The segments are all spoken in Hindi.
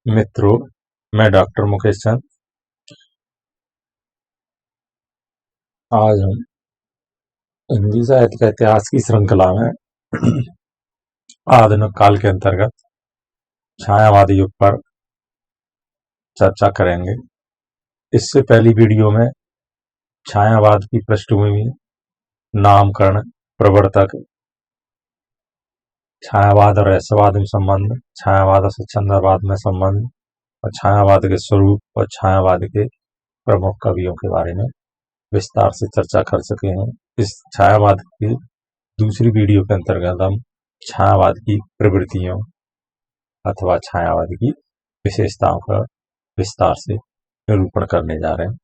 मित्रों, मैं डॉक्टर मुकेश चंद। आज हम हिंदी साहित्य का इतिहास की श्रृंखला में आधुनिक काल के अंतर्गत छायावादी युग पर चर्चा करेंगे। इससे पहली वीडियो में छायावाद की पृष्ठभूमि, नामकरण, प्रवर्तक, छायावाद और रहस्यवाद में संबंध, छायावाद और स्वच्छंदवाद में संबंध और छायावाद के स्वरूप और छायावाद के प्रमुख कवियों के बारे में विस्तार से चर्चा कर चुके हैं। इस छायावाद की दूसरी वीडियो के अंतर्गत हम छायावाद की प्रवृत्तियों अथवा छायावाद की विशेषताओं का विस्तार से निरूपण करने जा रहे हैं।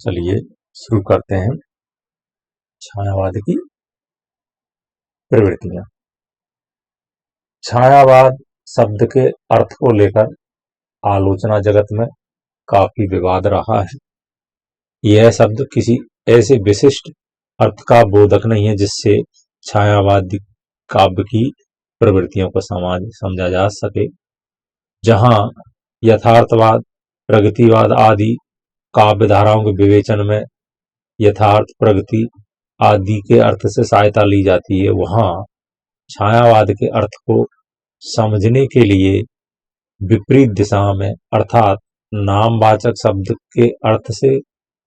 चलिए शुरू करते हैं। छायावाद की प्रवृत्तियां। छायावाद शब्द के अर्थ को लेकर आलोचना जगत में काफी विवाद रहा है। यह शब्द किसी ऐसे विशिष्ट अर्थ का बोधक नहीं है जिससे छायावादी काव्य की प्रवृत्तियों को समझा जा सके। जहां यथार्थवाद, प्रगतिवाद आदि काव्य धाराओं के विवेचन में यथार्थ, प्रगति आदि के अर्थ से सहायता ली जाती है, वहां छायावाद के अर्थ को समझने के लिए विपरीत दिशा में अर्थात नामवाचक शब्द के अर्थ से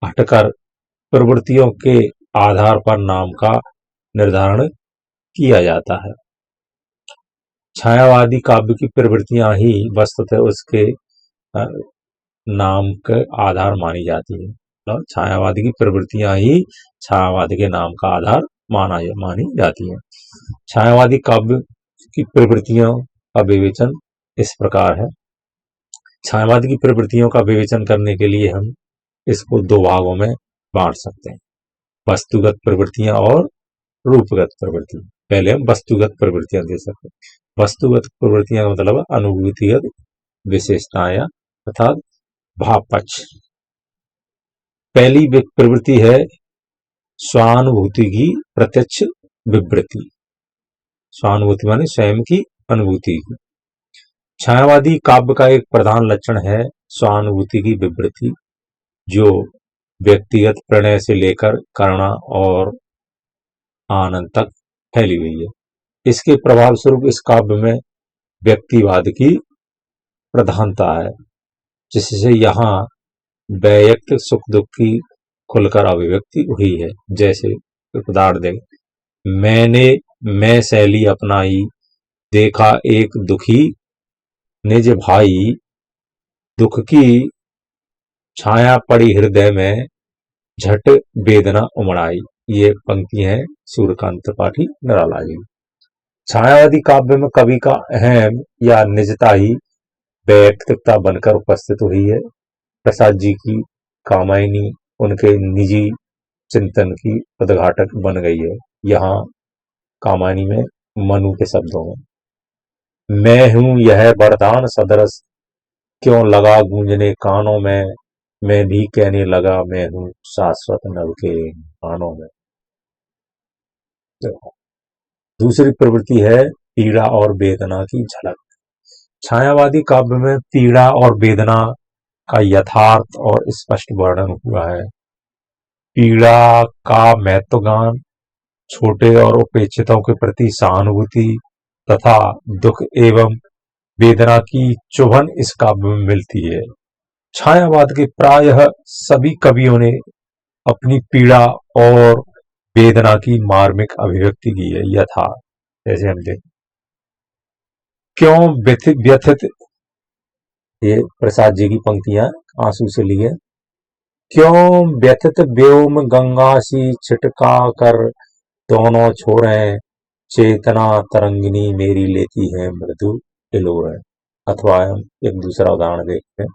हटकर प्रवृत्तियों के आधार पर नाम का निर्धारण किया जाता है। छायावादी काव्य की प्रवृत्तियां ही वस्तुतः उसके नाम के आधार मानी जाती है। तो छायावादी की प्रवृत्तियां ही छायावाद के नाम का आधार मानी जाती है। छायावादी काव्य की प्रवृत्तियों का विवेचन इस प्रकार है। छायावाद की प्रवृत्तियों का विवेचन करने के लिए हम इसको दो भागों में बांट सकते हैं, वस्तुगत प्रवृत्तियां और रूपगत प्रवृत्ति। पहले हम वस्तुगत प्रवृत्तियां दे सकते हैं। वस्तुगत प्रवृत्तियां का मतलब अनुभूतिगत विशेषताएं अर्थात भाव पक्ष। पहली प्रवृत्ति है स्वानुभूति की प्रत्यक्ष विवृत्ति। स्वानुभूति माने स्वयं की अनुभूति की। छायावादी काव्य का एक प्रधान लक्षण है स्वानुभूति की विवृत्ति, जो व्यक्तिगत प्रणय से लेकर करुणा और आनंद तक फैली हुई है। इसके प्रभाव स्वरूप इस काव्य में व्यक्तिवाद की प्रधानता है, जिससे यहाँ वैयक्तिक सुख दुख की खुलकर अभिव्यक्ति हुई है। जैसे उदाहरण दें, मैं शैली अपनाई, देखा एक दुखी निज भाई, दुख की छाया पड़ी हृदय में, झट वेदना उमड़ाई। ये पंक्ति है सूर्यकांत त्रिपाठी निराला जी। छायावादी काव्य में कवि का अहम या निजता ही वैयक्तिकता बनकर उपस्थित हुई है। प्रसाद जी की कामायनी उनके निजी चिंतन की उद्घाटक बन गई है। यहाँ कामायनी में मनु के शब्दों में, मैं हूं यह वरदान सदरस, क्यों लगा गूंजने कानों में, मैं भी कहने लगा मैं हूं शाश्वत नभ के कानों में। दूसरी प्रवृत्ति है पीड़ा और वेदना की झलक। छायावादी काव्य में पीड़ा और वेदना का यथार्थ और स्पष्ट वर्णन हुआ है। पीड़ा का महत्वगान, छोटे और उपेक्षितों के प्रति सहानुभूति तथा दुख एवं वेदना की चुभन इस काव्य में मिलती है। छायावाद के प्रायः सभी कवियों ने अपनी पीड़ा और वेदना की मार्मिक अभिव्यक्ति की है। यथा जैसे हम देखें, क्यों व्यथित, ये प्रसाद जी की पंक्तियां आंसू से ली है। क्यों व्यथित व्योम गंगा सी छिटका कर, दोनों छोड़ें चेतना तरंगिनी, मेरी लेती है मृदु हिलोरें। अथवा हम एक दूसरा उदाहरण देखते हैं।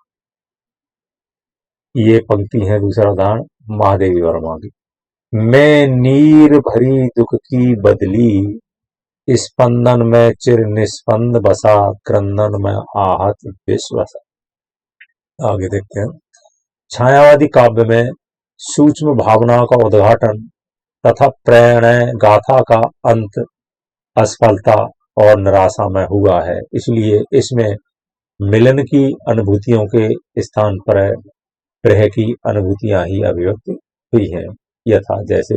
ये पंक्ति है दूसरा उदाहरण महादेवी वर्मा की। मैं नीर भरी दुख की बदली, स्पंदन में चिर निस्पंद बसा, क्रंदन में आहत विश्वसा। आगे देखते हैं। छायावादी काव्य में सूक्ष्म भावनाओं का उद्घाटन तथा प्रणय गाथा का अंत असफलता और निराशा में हुआ है। इसलिए इसमें मिलन की अनुभूतियों के स्थान पर प्रह की अनुभूतियां ही अभिव्यक्त हुई हैं। यथा जैसे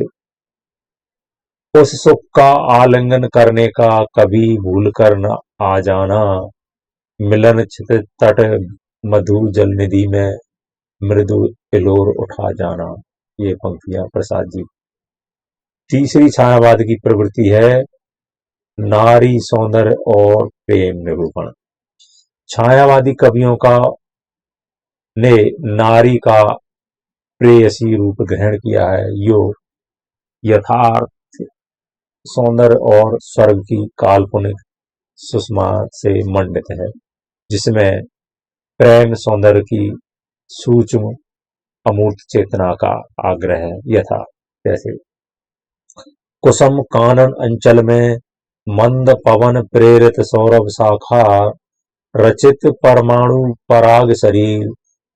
उस सुख का आलिंगन करने का कभी भूल कर न आ जाना, मिलन छित तट मधु जल निधि में मृदु पिलोर उठा जाना। ये पंक्तियां प्रसाद जी। तीसरी छायावाद की प्रवृत्ति है नारी सौंदर्य और प्रेम निरूपण। छायावादी कवियों का ने नारी का प्रेयसी रूप ग्रहण किया है, यो यथार्थ सौंदर्य और स्वर्ग की काल्पनिक सुषमा से मंडित है, जिसमें प्रेम सौंदर्य की सूक्ष्म अमूर्त चेतना का आग्रह है। यथा जैसे कुसुम कानन अंचल में मंद पवन प्रेरित सौरभ शाखा, रचित परमाणु पराग शरीर,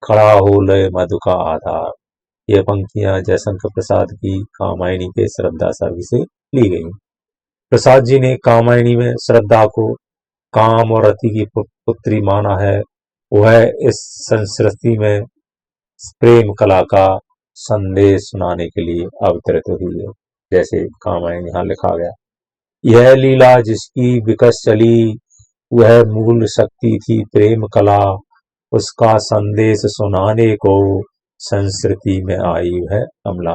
खड़ा हो लय मधु का आधार। ये पंक्तियां जयशंकर प्रसाद की कामायनी के श्रद्धा सर्ग से ली गई। प्रसाद जी ने कामायनी में श्रद्धा को काम और रति की पुत्री माना है। वह इस संस्कृति में प्रेम कला का संदेश सुनाने के लिए अवतरित हुई है। जैसे कामायनी यहाँ लिखा गया, यह लीला जिसकी विकस चली, वह मूल शक्ति थी प्रेम कला, उसका संदेश सुनाने को संस्कृति में आई है कमला।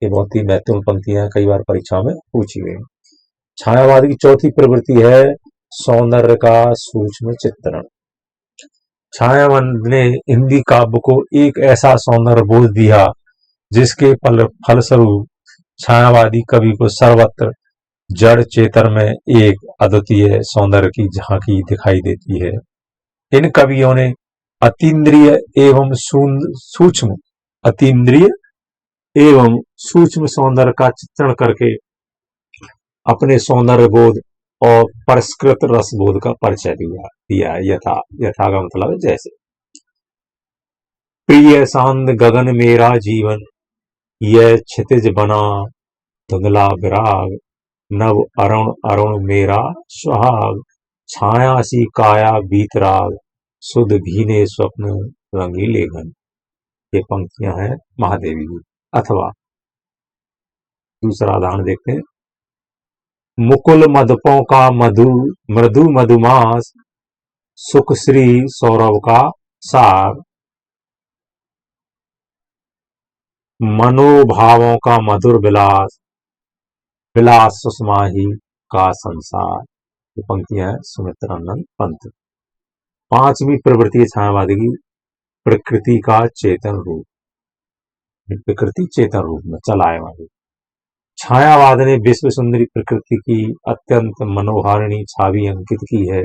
ये बहुत ही महत्वपूर्ण पंक्तियां कई बार परीक्षा में पूछी गई। छायावाद की चौथी प्रवृत्ति है सौंदर्य का सूक्ष्म चित्रण। छायावाद ने हिंदी काव्य को एक ऐसा सौंदर्य बोध दिया जिसके फलस्वरूप छायावादी कवि को सर्वत्र जड़ चेतन में एक अद्वितीय सौंदर्य की झांकी दिखाई देती है। इन कवियों ने अतीन्द्रिय एवं सूक्ष्म सौंदर्य का चित्रण करके अपने सौंदर्य बोध और परिष्कृत रस बोध का परिचय दिया। यथा का मतलब है जैसे प्रिय शांत गगन मेरा जीवन, यह क्षितिज बना धुंधला विराग, नव अरुण अरुण मेरा सुहाग, छाया सी काया बीतराग, सुध भीने स्वप्न रंगी लेखन। ये पंक्तियां हैं महादेवी की। अथवा दूसरा उदाहरण देखते हैं, मुकुल मदपों का मृदु मधुमास, सुख श्री सौरभ का सार, मनोभावों का मधुर विलास, विलास सुषमा ही का संसार। ये पंक्तियां है सुमित्रानंद पंत। पांचवी प्रवृत्ति छायावादी की प्रकृति का चेतन रूप। प्रकृति चेतन रूप में चलायमान। छायावाद ने विश्व सुंदरी प्रकृति की अत्यंत मनोहारिणी छवि अंकित की है,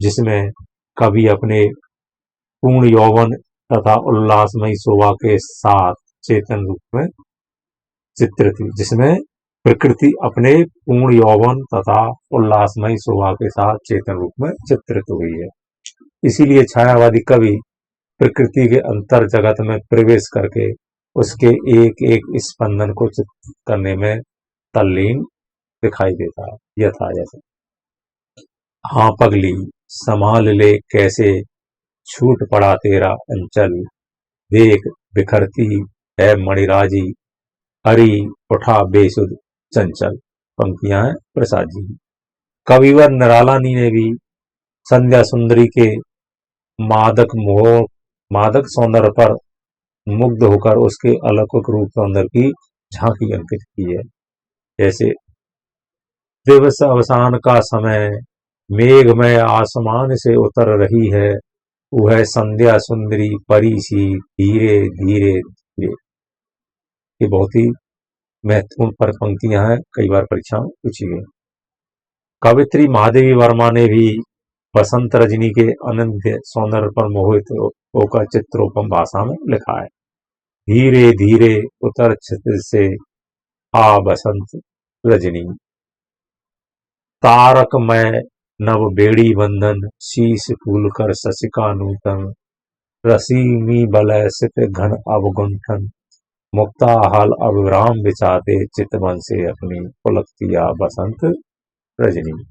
जिसमें कवि अपने पूर्ण यौवन तथा उल्लासमयी शोभा के साथ चेतन रूप में चित्रित हुई। जिसमें प्रकृति अपने पूर्ण यौवन तथा उल्लासमयी शोभा के साथ चेतन रूप में चित्रित हुई है। इसीलिए छायावादी कवि प्रकृति के अंतर जगत में प्रवेश करके उसके एक एक स्पंदन को चित्रित करने में तल्लीन दिखाई देता है। यथा जैसे हाँ पगली संभाल ले कैसे छूट पड़ा तेरा अंचल, देख बिखरती है मणिराजी, हरी उठा बेसुध चंचल। पंक्तियां हैं प्रसाद जी। कविवर निरालानी ने भी संध्या सुंदरी के मादक सौंदर्य पर मुग्ध होकर उसके अलौकिक रूप सौंदर्य की झांकी अंकित की है। जैसे दिवस अवसान का समय, मेघमय आसमान से उतर रही है, वह संध्या सुंदरी परी सी धीरे धीरे धीरे। ये बहुत ही महत्वपूर्ण पर पंक्तियां हैं, कई बार परीक्षा में पूछी गई। कवित्री महादेवी वर्मा ने भी बसंत रजनी के अनंत सौंदर्य पर मोहित होकर चित्रोपम भाषा में लिखा है, धीरे धीरे उतर क्षितिज से आ बसंत रजनी, तारकमय नव बेड़ी बंधन, शीश फूल कर शशिका नूतन, रसीमी बलय सित घन अवगुंठन, मुक्ता हल अविराम बिछाते, चितवन से अपनी पुलकतिया बसंत रजनी।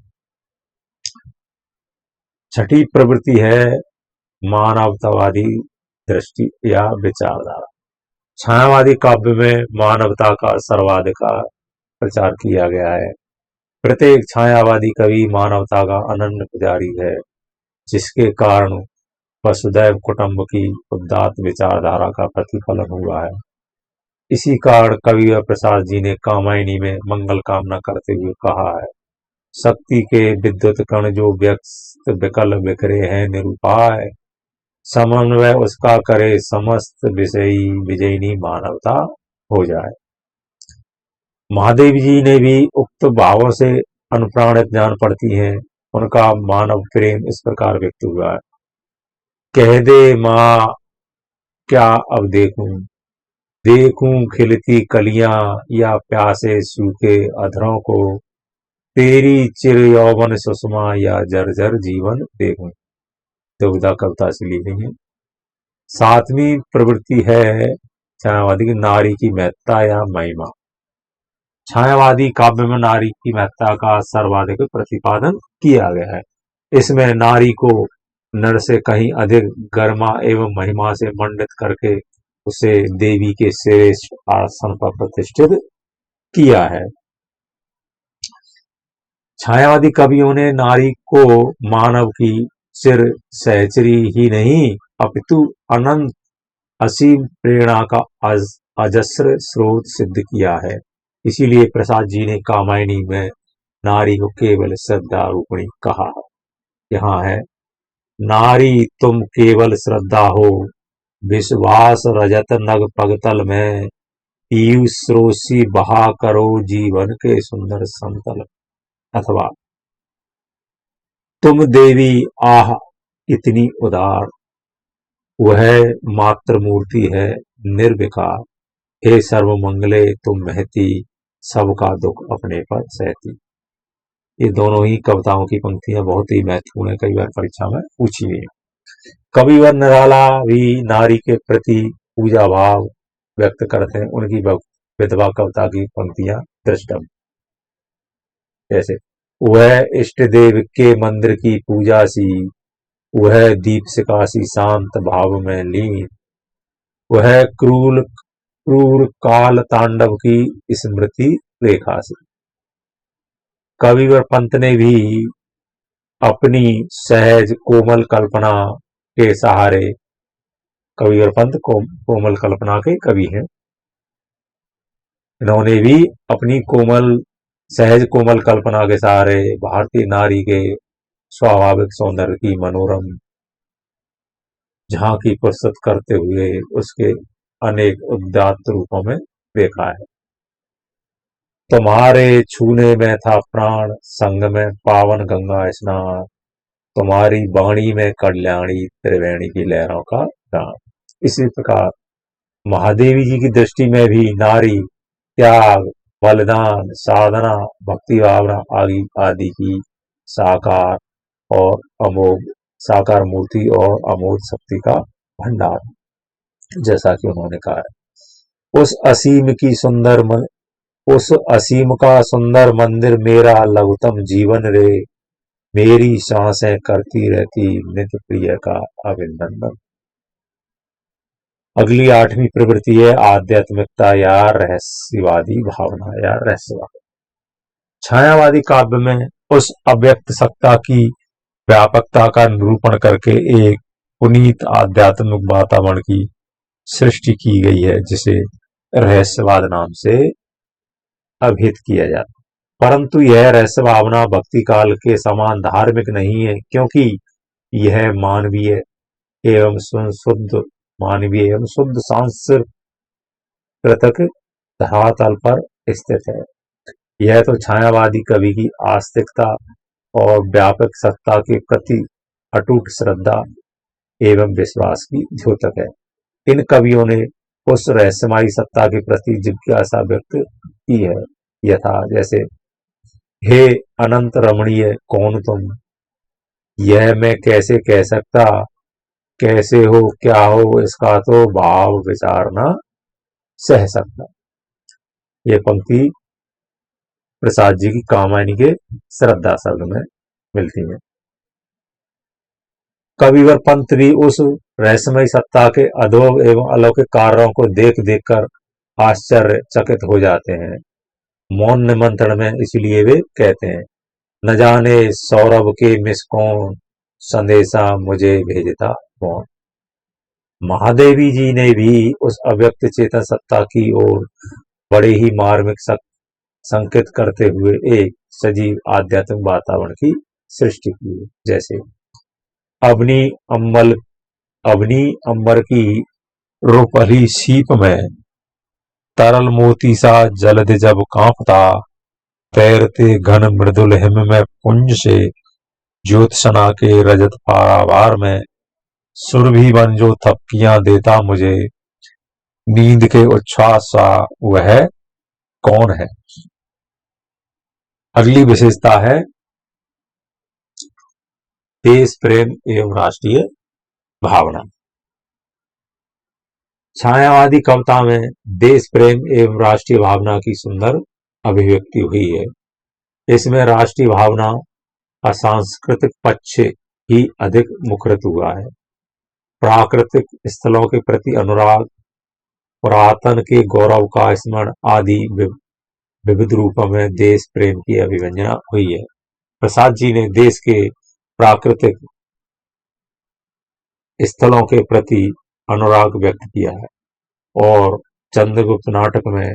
छठी प्रवृत्ति है मानवतावादी दृष्टि या विचारधारा। छायावादी काव्य में मानवता का सर्वाधिकार प्रचार किया गया है। प्रत्येक छायावादी कवि मानवता का अनन्य पुजारी है, जिसके कारण वसुधैव कुटुंब की उदात्त विचारधारा का प्रतिफलन हुआ है। इसी कारण कविवर प्रसाद जी ने कामायनी में मंगल कामना करते हुए कहा है, शक्ति के विद्युत कण जो व्यक्त विकल बिखरे हैं निरुपाय, समन्वय उसका करे समस्त विषयी विजयिनी मानवता हो जाए। महादेव जी ने भी उक्त भावों से अनुप्राणित जान पड़ती हैं। उनका मानव प्रेम इस प्रकार व्यक्त हुआ है, कह दे माँ क्या अब देखूं, देखूं खिलती कलियां या प्यासे सूखे अधरों को, तेरी चिर यौवन सुषमा या जर्जर जीवन देखूं। दुविधा कविता से ली गई है। सातवीं प्रवृत्ति है छायावादी की नारी की महत्ता या महिमा। छायावादी काव्य में नारी की महत्ता का सर्वाधिक प्रतिपादन किया गया है। इसमें नारी को नर से कहीं अधिक गरिमा एवं महिमा से मंडित करके उसे देवी के श्रेष्ठ आसन पर प्रतिष्ठित किया है। छायावादी कवियों ने नारी को मानव की चिर सहचरी ही नहीं अपितु अनंत असीम प्रेरणा का अजस्र स्रोत सिद्ध किया है। इसीलिए प्रसाद जी ने कामायनी में नारी को केवल श्रद्धा रूपिणी कहा। यहाँ है, नारी तुम केवल श्रद्धा हो, विश्वास रजत नग पगतल में, पीयूष रोसी बहा करो जीवन के सुंदर समतल। अथवा तुम देवी आह इतनी उदार, वह मात्र मूर्ति है निर्विकार, हे सर्वमंगले तुम महती, सबका दुख अपने पर सहती। ये दोनों ही कविताओं की पंक्तियां बहुत ही महत्वपूर्ण है, कई बार परीक्षा में पूछी गई। कविवर निराला भी नारी के प्रति पूजा भाव व्यक्त करते हैं। उनकी विधवा कविता की पंक्तियां दृष्टम, जैसे वह इष्ट देव के मंदिर की पूजा सी, वह दीप सिकासी शांत भाव में लीन, वह क्रूर काल तांडव की स्मृति रेखा सी। कविवर पंत ने भी अपनी सहज कोमल कल्पना के सहारे, कविवर पंत कोमल कल्पना के कवि हैं, इन्होंने भी अपनी सहज कोमल कल्पना के सहारे भारतीय नारी के स्वाभाविक सौंदर्य की मनोरम झांकी प्रस्तुत करते हुए उसके अनेक उदात्त रूपों में देखा है। तुम्हारे छूने में था प्राण, संग में पावन गंगा स्नान, तुम्हारी वाणी में कल्याणी त्रिवेणी की लहरों का गान। इसी प्रकार महादेवी जी की दृष्टि में भी नारी त्याग, बलिदान, साधना, भक्ति भावना आदि की साकार और अमोघ साकार मूर्ति और अमोघ शक्ति का भंडार, जैसा कि उन्होंने कहा है। उस असीम का सुंदर मंदिर मेरा लघुतम जीवन रे, मेरी सांसें करती रहती नित्य प्रिय का अभिनंदन। अगली आठवीं प्रवृत्ति है आध्यात्मिकता या रहस्यवादी भावना या रहस्यवाद। छायावादी काव्य में उस अव्यक्त सत्ता की व्यापकता का निरूपण करके एक पुनीत आध्यात्मिक वातावरण की सृष्टि की गई है, जिसे रहस्यवाद नाम से अभिहित किया जाता है। परंतु यह रहस्य भावना भक्ति काल के समान धार्मिक नहीं है, क्योंकि यह मानवीय एवं शुद्ध सांस्कृतिक धरातल पर स्थित है। यह तो छायावादी कवि की आस्तिकता और व्यापक सत्ता के प्रति अटूट श्रद्धा एवं विश्वास की द्योतक है। इन कवियों ने उस रहस्यमयी सत्ता के प्रति जिज्ञासा व्यक्त की है, यथा जैसे, हे अनंत रमणीय कौन तुम, यह मैं कैसे कह सकता, कैसे हो क्या हो इसका तो भाव विचार न सह सकता। ये पंक्ति प्रसाद जी की कामायनी के श्रद्धा शब्द में मिलती है। कविवर पंत भी उस रहस्यमयी सत्ता के अद्भुत एवं अलौकिक कार्यों को देख देख कर आश्चर्यचकित हो जाते हैं। मौन निमंत्रण में इसलिए वे कहते हैं, न जाने सौरभ के मिस कौन संदेशा मुझे भेजता कौन। महादेवी जी ने भी उस अव्यक्त चेतन सत्ता की ओर बड़े ही मार्मिक संकेत करते हुए एक सजीव आध्यात्मिक वातावरण की सृष्टि की है। जैसे अवनी अम्बल अवनी अंबर की रुपली सीप में तरल मोती सा जलद जब कांपता, तैरते घन मृदुल हिम में पुंज से ज्योत्सना के रजत पारावार में सुरभि बन जो थपकियां देता मुझे, नींद के उच्छ्वास सा वह कौन है। अगली विशेषता है देश प्रेम एवं राष्ट्रीय भावना। छायावादी कविता में देश प्रेम एवं राष्ट्रीय भावना की सुंदर अभिव्यक्ति हुई है। इसमें राष्ट्रीय भावना का सांस्कृतिक पक्ष ही अधिक मुखरित हुआ है। प्राकृतिक स्थलों के प्रति अनुराग, पुरातन के गौरव का स्मरण आदि विविध रूपों में देश प्रेम की अभिव्यंजना हुई है। प्रसाद जी ने देश के प्राकृतिक स्थलों के प्रति अनुराग व्यक्त किया है और चंद्रगुप्त नाटक में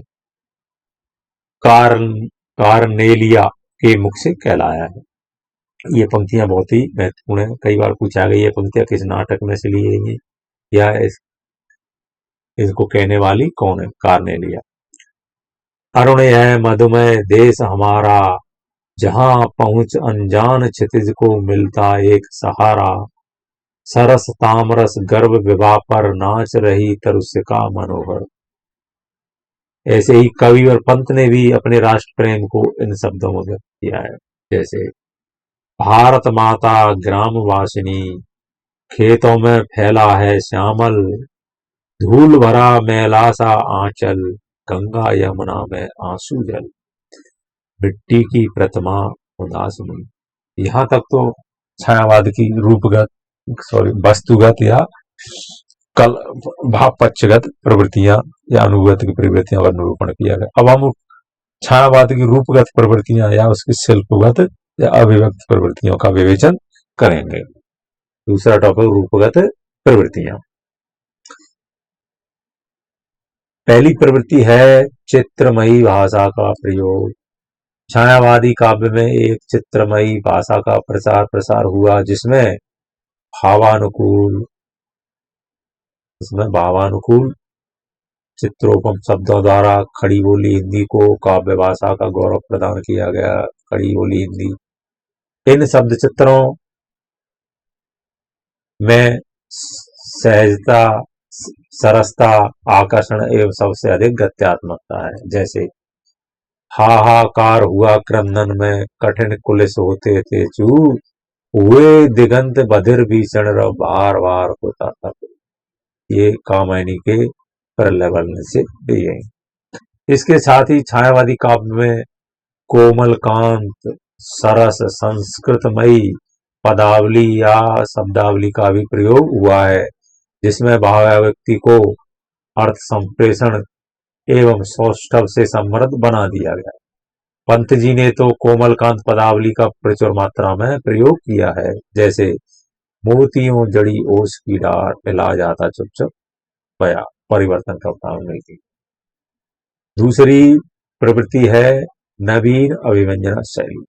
कार्नेलिया के मुख से कहलाया है। ये पंक्तियां बहुत ही महत्वपूर्ण है। कई बार पूछा गया ये पंक्तियां किस नाटक में से ली गई या इसको कहने वाली कौन है। कार्नेलिया। अरुण है मधुमय देश हमारा, जहां पहुंच अनजान क्षितिज को मिलता एक सहारा, सरस तामरस गर्भ विवाह पर नाच रही तरुस्का मनोहर। ऐसे ही कविवर पंत ने भी अपने राष्ट्र प्रेम को इन शब्दों में व्यक्त किया है। जैसे भारत माता ग्राम वासिनी, खेतों में फैला है श्यामल, धूल भरा मैला सा आंचल, गंगा यमुना में आंसू जल, मिट्टी की प्रतिमा उदास मन। यहाँ तक तो छायावाद की वस्तुगत या कल भाव पक्षगत प्रवृत्तियां या अनुगत की प्रवृत्तियां का निरूपण किया गया। अब हम छायावाद की रूपगत प्रवृत्तियां या उसकी शिल्पगत या अभिव्यक्त प्रवृत्तियों का विवेचन करेंगे। दूसरा टॉपिक रूपगत प्रवृत्तियां। पहली प्रवृत्ति है चित्रमयी भाषा का प्रयोग। छायावादी काव्य में एक चित्रमयी भाषा का प्रचार प्रसार हुआ जिसमें भावानुकूल चित्रोपम शब्दों द्वारा खड़ी बोली हिंदी को काव्य भाषा का गौरव प्रदान किया गया। खड़ी बोली हिंदी। इन शब्द चित्रों में सहजता, सरसता, आकर्षण एवं सबसे अधिक गत्यात्मकता है। जैसे हाहाकार हुआ क्रंदन में, कठिन कुलिस होते थे चूर, हुए दिगंत बधिर भीषण रव बार बार होता था। ये कामायनी के प्रलेबल से दी गई। इसके साथ ही छायावादी काव्य में कोमल कांत, सरस, संस्कृतमयी पदावली या शब्दावली का भी प्रयोग हुआ है जिसमें भावाव्यक्ति को अर्थ संप्रेषण एवं सौष्ठव से समृद्ध बना दिया गया। पंत जी ने तो कोमलकांत पदावली का प्रचुर मात्रा में प्रयोग किया है। जैसे मोतियों जड़ी ओस की डार, मिला जाता चुप चुप पया। परिवर्तन कविता में मिलती। दूसरी प्रवृत्ति है नवीन अभिव्यंजना शैली।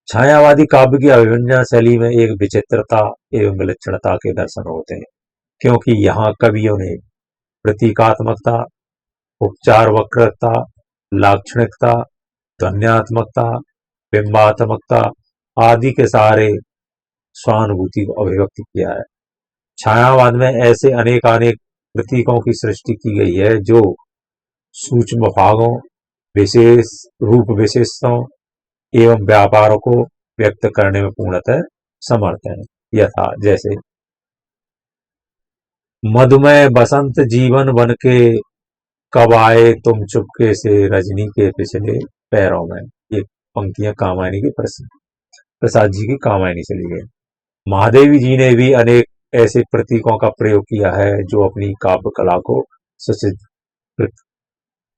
छायावादी काव्य की अभिव्यंजना शैली में एक विचित्रता एवं विलक्षणता के दर्शन होते हैं, क्योंकि यहाँ कवियों ने प्रतीकात्मकता, उपचार वक्रता, लाक्षणिकता, ध्वन्यात्मकता, बिंबात्मकता आदि के सारे स्वानुभूति को अभिव्यक्त किया है। छायावाद में ऐसे अनेकानेक प्रतीकों की सृष्टि की गई है जो सूक्ष्म भागों, विशेष रूप विशेषताओं एवं व्यापारों को व्यक्त करने में पूर्णतः समर्थ है। यथा जैसे मधुमय बसंत जीवन बन के, कब आए तुम चुपके से रजनी के पिछले पैरों में। ये पंक्तियां कामायनी के प्रसाद जी की कामायनी से ली गई। महादेवी जी ने भी अनेक ऐसे प्रतीकों का प्रयोग किया है जो अपनी काव्य कला को सुचित्रित।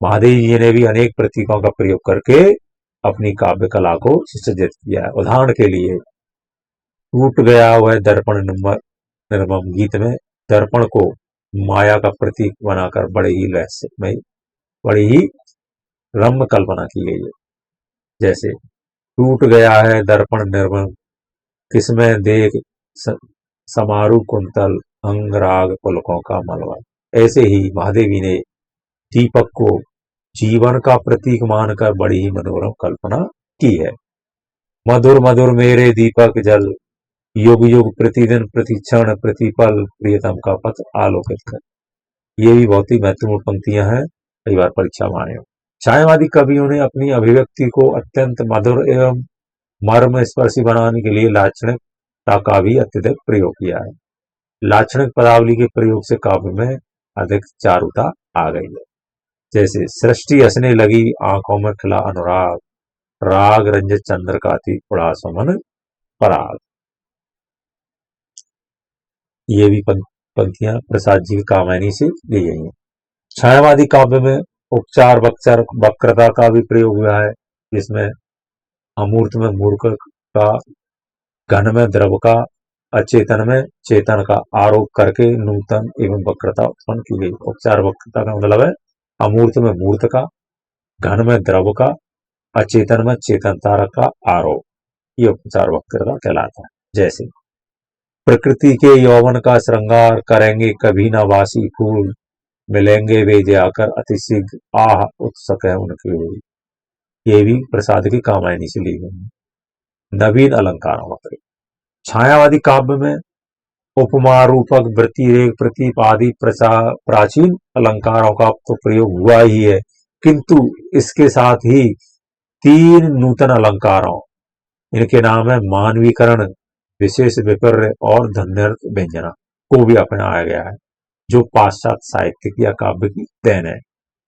महादेवी जी ने भी अनेक प्रतीकों का प्रयोग करके अपनी काव्य कला को सुसज्जित किया है। उदाहरण के लिए टूट गया वह दर्पण निर्मम गीत में दर्पण को माया का प्रतीक बनाकर बड़े ही रहस्यमय, बड़ी ही रम्य कल्पना की गई है। जैसे टूट गया है दर्पण निर्मम, किसमें देख समारू कुंतल, अंग राग पुलकों का मलबा। ऐसे ही महादेवी ने दीपक को जीवन का प्रतीक मानकर बड़ी ही मनोरम कल्पना की है। मधुर मधुर मेरे दीपक जल, युग युग प्रतिदिन प्रतिक्षण प्रतिपल प्रियतम का पथ आलोकित कर। ये भी बहुत ही महत्वपूर्ण पंक्तियां हैं, कई बार परीक्षा में आए। छायावादी कवियों ने अपनी अभिव्यक्ति को अत्यंत मधुर एवं मर्म स्पर्शी बनाने के लिए लाक्षणिकता का भी अत्यधिक प्रयोग किया है। लाक्षणिक पदावली के प्रयोग से काव्य में अधिक चारुता आ गई है। जैसे सृष्टि हंसने लगी आंखों में खिला अनुराग, राग रंजित चंद्र का थी उड़ा सुमन पराग। ये भी पंक्तियां प्रसाद जी की कामायनी से ली गई हैं। छायावादी काव्य में उपचार वक्रता का भी प्रयोग हुआ है, जिसमें अमूर्त में मूर्ख का, घन में द्रव का, अचेतन में चेतन का आरोप करके नूतन एवं वक्रता उत्पन्न की गई। उपचार वक्रता का मतलब है अमूर्त में मूर्त का, घन में द्रव का, अचेतन में चेतनता का आरोप। ये उपचार वक्रता कहलाता है। जैसे प्रकृति के यौवन का श्रृंगार करेंगे कभी न वासी फूल, मिलेंगे वे जाकर अति शीघ्र आह उत्सुक है उनके। ये भी प्रसाद की कामायनी से ली गई। नवीन अलंकारों का प्रयोग छायावादी काव्य में उपमा रूपक वृत्तिरेख प्रतीप आदि प्राचीन अलंकारों का तो प्रयोग हुआ ही है, किंतु इसके साथ ही 3 नूतन अलंकारों, इनके नाम है मानवीकरण, विशेष विपर्य और धन्यर्थ व्यंजना, को भी अपनाया गया है, जो पाश्चात्य साहित्य या काव्य की देन है।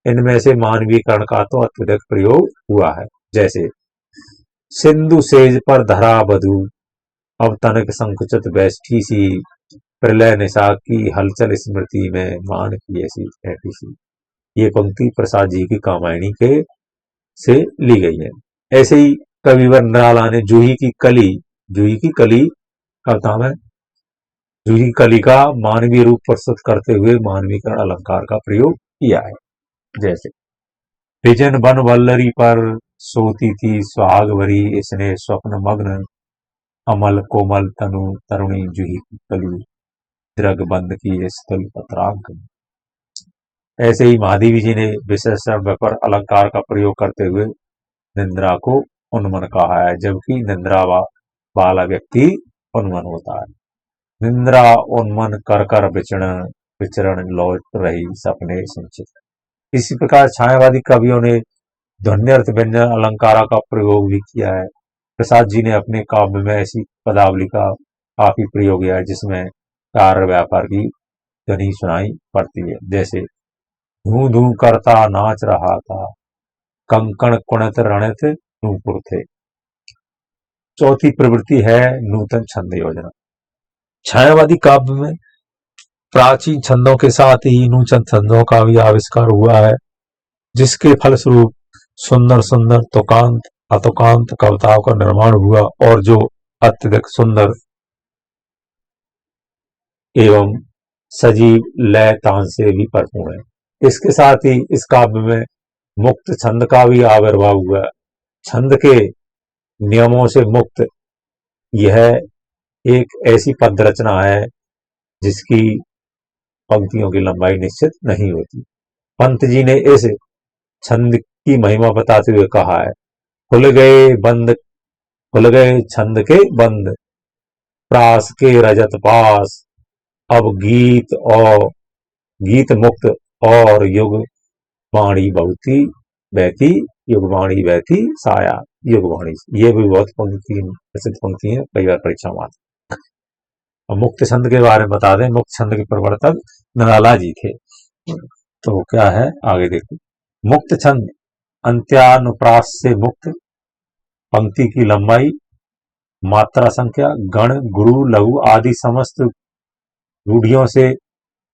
इनमें से मानवीकरण का तो अत्यधिक प्रयोग हुआ है। जैसे सिंधु सेज पर धरा बधू, अब तनक संकुचित बैठी सी, प्रलय निशा की हलचल स्मृति में मान की ऐसी बैठी सी। ये पंक्ति प्रसाद जी की कामायनी के से ली गई है। ऐसे ही कविवर निराला ने जूही की कली कविता में जूही की कली का मानवीय रूप प्रस्तुत करते हुए मानवीकरण अलंकार का प्रयोग किया है। जैसे विजन बन वल्लरी पर सोती थी सुहाग भरी, इसने स्वप्न मग्न अमल कोमल तनु तरुणी जूही की कली, द्रग बंद की स्थल पत्रांक। ऐसे ही महादेवी जी ने विशेषण व्यापर अलंकार का प्रयोग करते हुए निंद्रा को उन्मन कहा है, जबकि निंद्रा वाला व्यक्ति उन्मन होता है। निंद्रा उन्मन कर कर विचरण लौट रही सपने संचित। इसी प्रकार छायावादी कवियों ने ध्वन्यर्थ व्यंजन अलंकारा का प्रयोग भी किया है। प्रसाद जी ने अपने काव्य में ऐसी पदावली का काफी प्रयोग किया है जिसमें कार्य व्यापार की ध्वनि सुनाई पड़ती है। जैसे धू धू करता नाच रहा था, कंकण कुणत रणत नूपुर थे। चौथी प्रवृत्ति है नूतन छंद योजना। छायावादी काव्य में प्राचीन छंदों के साथ ही नूतन छंदों का भी आविष्कार हुआ है, जिसके फलस्वरूप सुंदर सुंदर तुकांत अतुकांत कविताओं का निर्माण हुआ और जो अत्यधिक सुंदर एवं सजीव लय तान से भी भरपूर है। इसके साथ ही इस काव्य में मुक्त छंद का भी आविर्भाव हुआ। छंद के नियमों से मुक्त यह एक ऐसी पद रचना है जिसकी पंक्तियों की लंबाई निश्चित नहीं होती। पंत जी ने इस छंद की महिमा बताते हुए कहा है, खुल गए छंद के बंद, प्रास के रजत पास, अब गीत मुक्त और युग वाणी बहती साया युग वाणी। ये भी बहुत प्रसिद्ध पंक्ति है, कई बार परीक्षा में आती है। अब मुक्त छंद के बारे में बता दें, मुक्त छंद के प्रवर्तक निराला जी थे। तो क्या है आगे देखो। मुक्त छंद अंत्यानुप्रास से मुक्त, पंक्ति की लंबाई मात्रा संख्या, गण, गुरु, लघु आदि समस्त रूढ़ियों से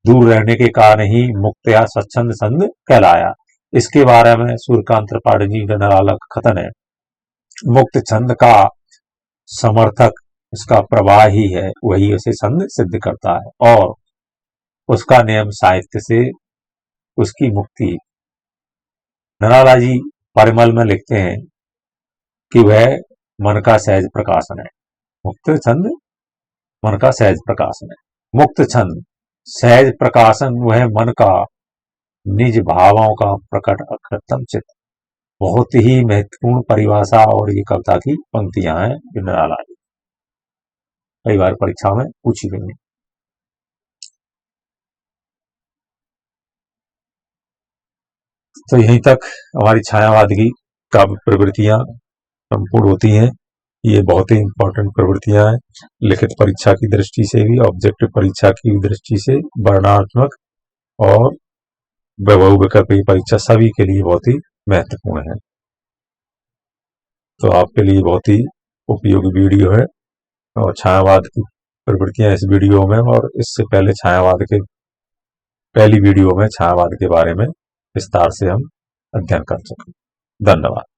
दूर रहने के कारण ही मुक्त या स्वच्छंद छंद कहलाया। इसके बारे में सूर्यकांत त्रिपाठी जी का निराला कथन है। मुक्त छंद का समर्थक उसका प्रवाह ही है, वही उसे छंद सिद्ध करता है और उसका नियम साहित्य से उसकी मुक्ति। निराला जी परिमल में लिखते हैं कि वह मन का सहज प्रकाशन है। मुक्त छंद मन का सहज प्रकाशन है। मुक्त छंद सहज प्रकाशन वह मन का निज भावों का प्रकट अकृत्रिम चित्त। बहुत ही महत्वपूर्ण परिभाषा और ये कविता की पंक्तियां हैं जो निराला जी कई बार परीक्षा में पूछी गई हैं। तो यहीं तक हमारी छायावाद की काव्य प्रवृत्तियां संपूर्ण होती हैं। ये बहुत ही इंपॉर्टेंट प्रवृत्तियां हैं, लिखित परीक्षा की दृष्टि से भी, ऑब्जेक्टिव परीक्षा की दृष्टि से, वर्णनात्मक और बहु विकल्पीय परीक्षा सभी के लिए बहुत ही महत्वपूर्ण है। तो आपके लिए बहुत ही उपयोगी वीडियो है और छायावाद की प्रवृत्तियां इस वीडियो में और इससे पहले छायावाद के पहली वीडियो में छायावाद के बारे में विस्तार से हम अध्ययन कर चुके। धन्यवाद।